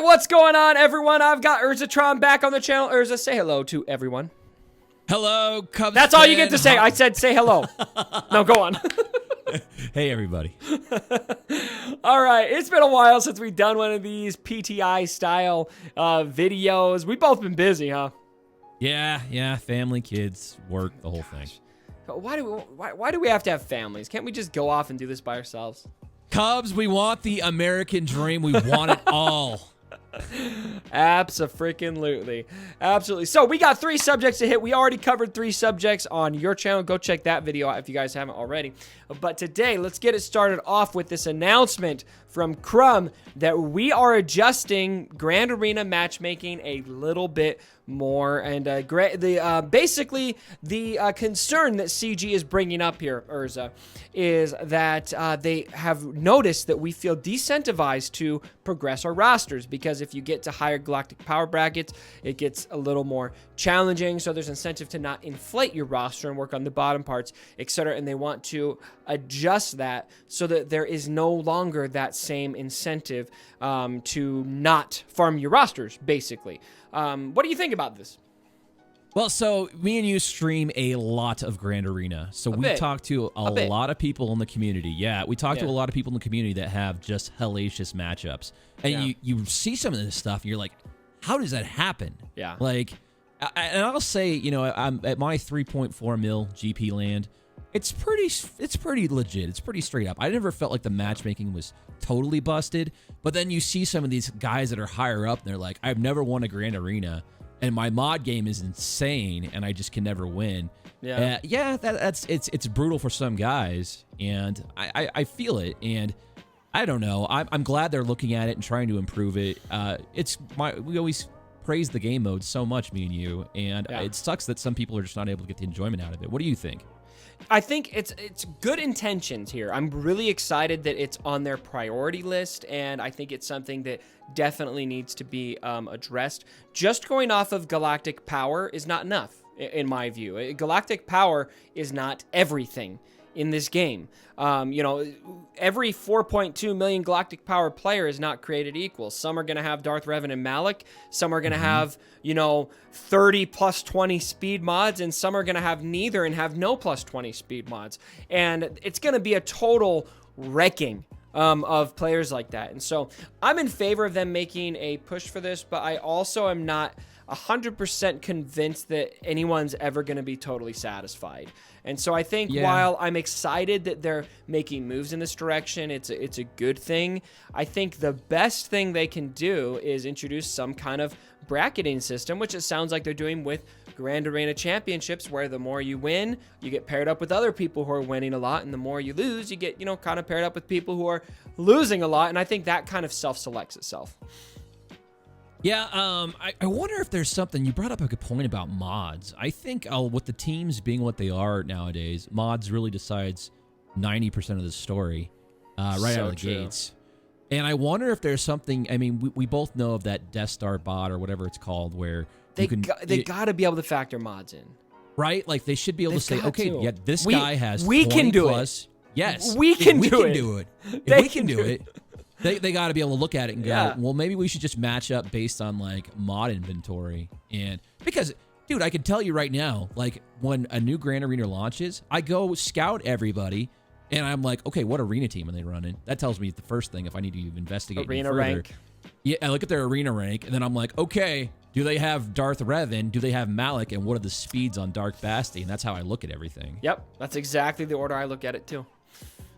right, what's going on, everyone? I've got Urzatron back on the channel. Urza, say hello to everyone. Hello, Cubs. That's all you get to say. I said say hello. No, go on. Hey, everybody. All right, it's been a while since we've done one of these PTI-style videos. We've both been busy, huh? Yeah, family, kids, work, the whole thing. Why do we have to have families? Can't we just go off and do this by ourselves? Cubs, we want the American dream. We want it all. Abso-freaking-lutely. Absolutely. So we got 3 subjects to hit. We already covered 3 subjects on your channel. Go check that video out if you guys haven't already. But today, let's get it started off with this announcement from Crumb that we are adjusting Grand Arena matchmaking a little bit more. And basically, the concern that CG is bringing up here, Urza, is that they have noticed that we feel decentivized to progress our rosters, because if you get to higher galactic power brackets, it gets a little more challenging. So there's incentive to not inflate your roster and work on the bottom parts, etc. And they want to adjust that so that there is no longer that same incentive to not farm your rosters, basically. What do you think about this? Well, so me and you stream a lot of Grand Arena. So we talk to a lot of people in the community. Yeah, we talk to a lot of people in the community that have just hellacious matchups. And you see some of this stuff, and you're like, how does that happen? Yeah. Like, and I'll say, you know, I'm at my 3.4 mil GP land. It's pretty legit. It's pretty straight up. I never felt like the matchmaking was totally busted. But then you see some of these guys that are higher up, and they're like, I've never won a Grand Arena, and my mod game is insane, and I just can never win. Yeah, it's brutal for some guys, and I feel it, and I don't know. I'm glad they're looking at it and trying to improve it. We always praise the game mode so much, me and you, and it sucks that some people are just not able to get the enjoyment out of it. What do you think? I think it's good intentions here. I'm really excited that it's on their priority list, and I think it's something that definitely needs to be addressed. Just going off of galactic power is not enough, in my view. Galactic power is not everything in this game. You know, every 4.2 million galactic power player is not created equal. Some are going to have Darth Revan and Malik. Some are going to have, you know, 30 plus 20 speed mods, and some are going to have neither and have no plus 20 speed mods. And it's going to be a total wrecking of players like that. And so I'm in favor of them making a push for this, but I also am not 100% convinced that anyone's ever going to be totally satisfied. And so I think while I'm excited that they're making moves in this direction, it's a good thing. I think the best thing they can do is introduce some kind of bracketing system, which it sounds like they're doing with Grand Arena Championships, where the more you win, you get paired up with other people who are winning a lot, and the more you lose, you get, you know, kind of paired up with people who are losing a lot. And I think that kind of self-selects itself. Yeah, I wonder if there's something. You brought up a good point about mods. I think with the teams being what they are nowadays, mods really decides 90% of the story right out of the gates. And I wonder if there's something. I mean, we both know of that Death Star bot or whatever it's called, where they got to be able to factor mods in, right? Like they should be able to say, okay, yeah, this guy has we 20 can do plus. Yes, we can do it. They we can do it. They got to be able to look at it and go, well, maybe we should just match up based on, like, mod inventory. And because, dude, I can tell you right now, like, when a new Grand Arena launches, I go scout everybody, and I'm like, okay, what arena team are they running? That tells me the first thing if I need to investigate arena further. Rank. Yeah, I look at their arena rank, and then I'm like, okay, do they have Darth Revan? Do they have Malik? And what are the speeds on Dark Basti? And that's how I look at everything. Yep, that's exactly the order I look at it, too.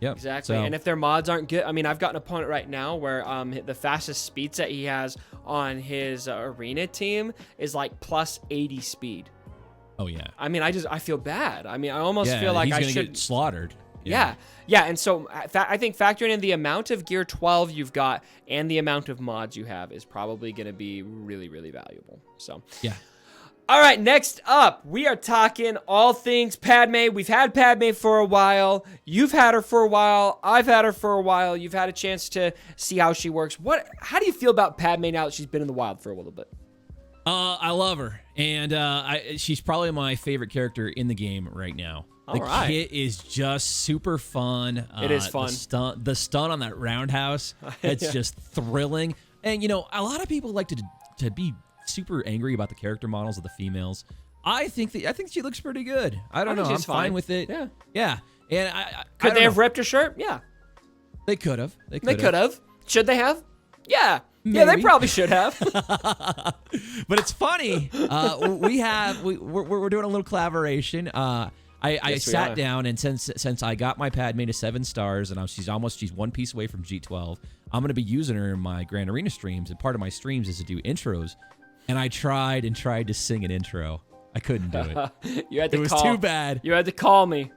Yep. Exactly. And if their mods aren't good, I mean, I've got an opponent right now where the fastest speed set he has on his arena team is like plus 80 speed. Oh, yeah. I mean, I feel bad. I mean, I almost feel like he's I gonna should get slaughtered. Yeah. And so I think factoring in the amount of Gear 12 you've got and the amount of mods you have is probably going to be really, really valuable. So, yeah. All right, next up, we are talking all things Padme. We've had Padme for a while. You've had her for a while. I've had her for a while. You've had a chance to see how she works. How do you feel about Padme now that she's been in the wild for a little bit? I love her, and she's probably my favorite character in the game right now. The kit is just super fun. It is fun. The stunt on that roundhouse, it's just thrilling. And, a lot of people like to be super angry about the character models of the females. I think she looks pretty good. I don't know. I'm fine with it. Yeah. Yeah. And could they have ripped her shirt? Yeah. They could have. They could have. Should they have? Yeah. Maybe. Yeah, they probably should have. But it's funny. We're doing a little collaboration. I sat down, and since I got my Padme to 7 stars, and she's one piece away from G12, I'm going to be using her in my Grand Arena streams, and part of my streams is to do intros. And I tried to sing an intro. I couldn't do it. It was too bad. You had to call me.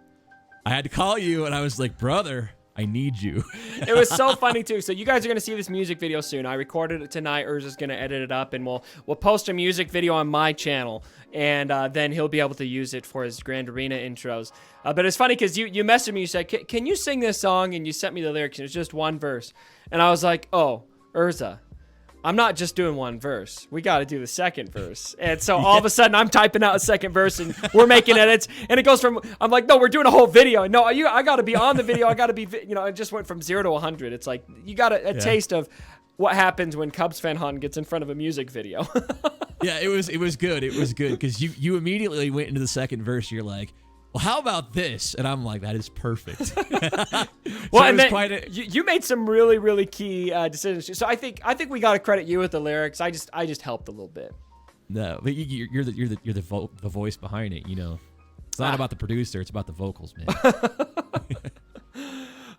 I had to call you, and I was like, brother, I need you. It was so funny too. So you guys are gonna see this music video soon. I recorded it tonight. Urza's gonna edit it up, and we'll post a music video on my channel, and then he'll be able to use it for his Grand Arena intros. But it's funny because you messaged me. You said, "Can you sing this song?" And you sent me the lyrics. And it was just one verse, and I was like, "Oh, Urza, I'm not just doing one verse. We got to do the second verse." And so all of a sudden I'm typing out a second verse, and we're making edits, and it goes from, I'm like, no, we're doing a whole video. No, I got to be on the video. I got to be, it just went from 0 to 100. It's like, you got a taste of what happens when Cubs fan Han gets in front of a music video. Yeah, it was good. It was good because you immediately went into the second verse. You're like, well, how about this? And I'm like, that is perfect. Well, and then you made some really, really key decisions. So I think we got to credit you with the lyrics. I just helped a little bit. No, but you're the voice behind it. It's not about the producer. It's about the vocals, man.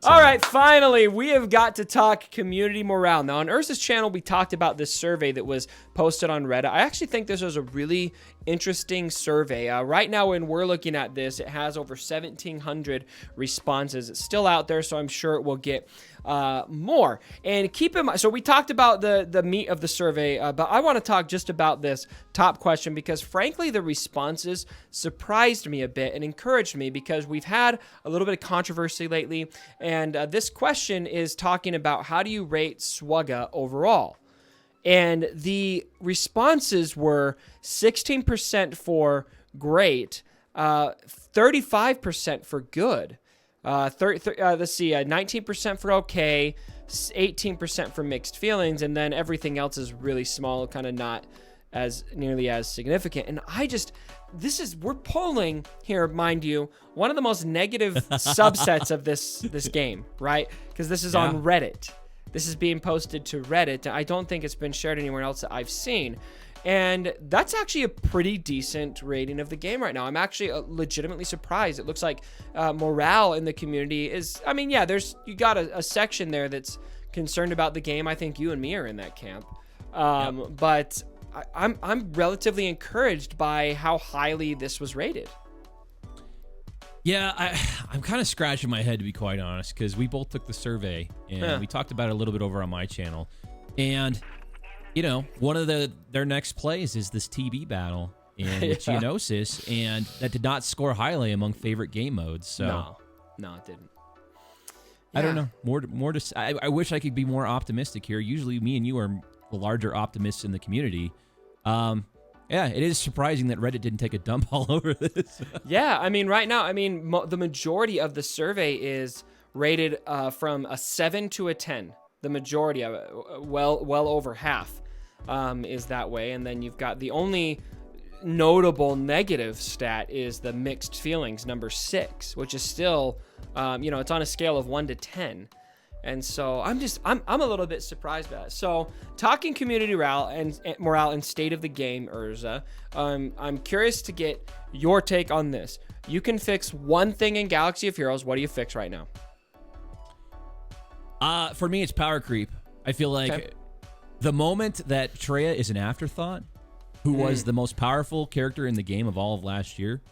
All right, finally, we have got to talk community morale. Now, on Urza's channel, we talked about this survey that was posted on Reddit. I actually think this was a really interesting survey. Right now, when we're looking at this, it has over 1,700 responses. It's still out there, so I'm sure it will get more. And keep in mind, so we talked about the meat of the survey, but I want to talk just about this top question because, frankly, the responses surprised me a bit and encouraged me because we've had a little bit of controversy lately. And this question is talking about how do you rate SWGoH overall? And the responses were 16% for great, 35% for good, let's see, 19% for okay, 18% for mixed feelings, and then everything else is really small, kind of not as nearly as significant. And we're polling here, mind you, one of the most negative subsets of this game, right? Because this is on Reddit. This is being posted to Reddit. I don't think it's been shared anywhere else that I've seen. And that's actually a pretty decent rating of the game right now. I'm actually legitimately surprised. It looks like morale in the community is, you got a section there that's concerned about the game. I think you and me are in that camp. But I'm relatively encouraged by how highly this was rated. Yeah, I'm kind of scratching my head, to be quite honest, because we both took the survey, and we talked about it a little bit over on my channel. And, one of their next plays is this TB battle in Geonosis, and that did not score highly among favorite game modes. So No, it didn't. I don't know. More to. I wish I could be more optimistic here. Usually, me and you are the larger optimists in the community. Yeah, it is surprising that Reddit didn't take a dump all over this. Yeah, right now, the majority of the survey is rated from a 7 to a 10. The majority of it, well over half, is that way. And then you've got the only notable negative stat is the mixed feelings, number 6, which is still, it's on a scale of 1 to 10. And so I'm a little bit surprised by that. So talking community morale and state of the game, Urza, I'm curious to get your take on this. You can fix one thing in Galaxy of Heroes. What do you fix right now? For me, it's power creep. I feel like the moment that Traya is an afterthought, who was the most powerful character in the game of all of last year,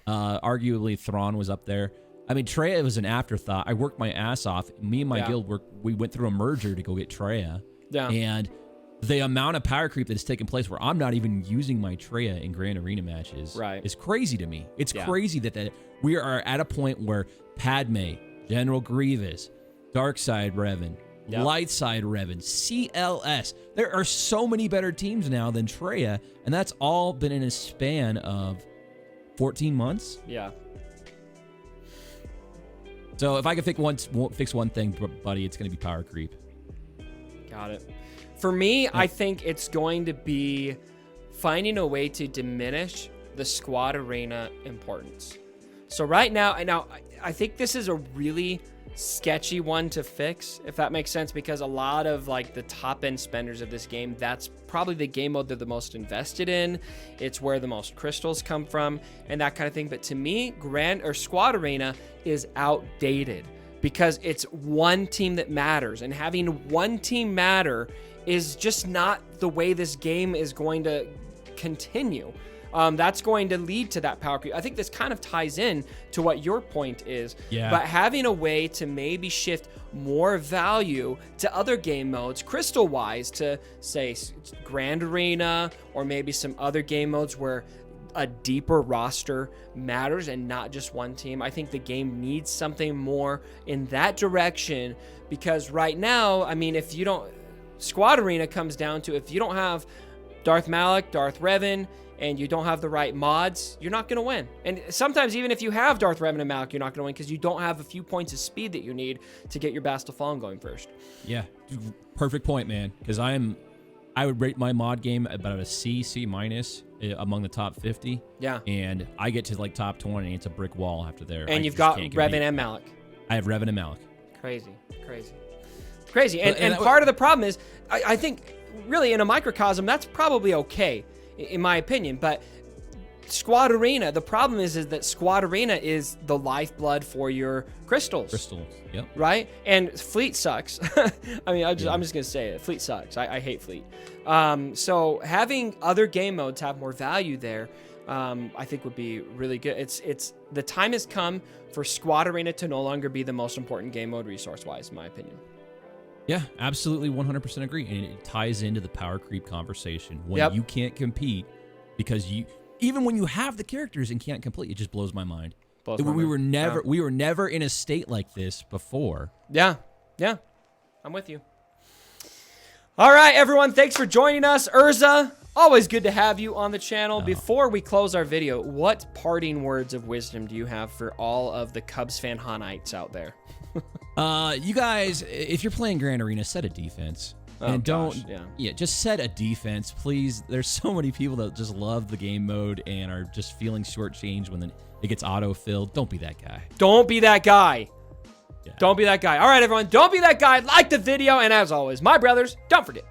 arguably Thrawn was up there. Traya was an afterthought. I worked my ass off. Me and my guild we went through a merger to go get Traya. Yeah. And the amount of power creep that has taken place where I'm not even using my Traya in Grand Arena matches is crazy to me. It's crazy that we are at a point where Padme, General Grievous, Darkside Revan, Lightside Revan, CLS. There are so many better teams now than Traya, and that's all been in a span of 14 months. Yeah. So if I can fix one thing, buddy, it's going to be power creep. Got it. For me, I think it's going to be finding a way to diminish the squad arena importance. So right now, I think this is a really sketchy one to fix, if that makes sense, because a lot of like the top end spenders of this game, that's probably the game mode they're the most invested in. It's where the most crystals come from and that kind of thing. But to me, Squad Arena is outdated because it's one team that matters, and having one team matter is just not the way this game is going to continue. That's going to lead to that power creep. I think this kind of ties in to what your point is. Yeah. But having a way to maybe shift more value to other game modes, crystal-wise, to say Grand Arena or maybe some other game modes where a deeper roster matters and not just one team. I think the game needs something more in that direction, because right now, I mean, if you don't, Squad Arena comes down to if you don't have Darth Malak, Darth Revan, and you don't have the right mods, you're not going to win. And sometimes even if you have Darth Revan and Malak, you're not going to win because you don't have a few points of speed that you need to get your Bastille Fallen going first. Yeah, perfect point, man. Because I would rate my mod game about a C minus among the top 50. Yeah. And I get to like top 20, it's a brick wall after there. And you've got Revan and Malak. I have Revan and Malak. Crazy. And part of the problem is, I think, really in a microcosm, that's probably okay, in my opinion. But Squad Arena, the problem is that Squad Arena is the lifeblood for your crystals. Yep. Right? And Fleet sucks. I mean, I'm just going to say it. Fleet sucks. I hate Fleet. So having other game modes have more value there, I think would be really good. It's the time has come for Squad Arena to no longer be the most important game mode resource-wise, in my opinion. Yeah, absolutely 100% agree. And it ties into the power creep conversation. When you can't compete because even when you have the characters and can't complete, it just blows my mind. We were never in a state like this before. Yeah. I'm with you. All right, everyone. Thanks for joining us. Urza, always good to have you on the channel. Before we close our video, what parting words of wisdom do you have for all of the Cubs fan Hanites out there? You guys, if you're playing Grand Arena, set a defense. Just set a defense, please. There's so many people that just love the game mode and are just feeling shortchanged when it gets auto-filled. Don't be that guy. Don't be that guy. Yeah. Don't be that guy. All right, everyone. Don't be that guy. Like the video. And as always, my brothers, don't forget,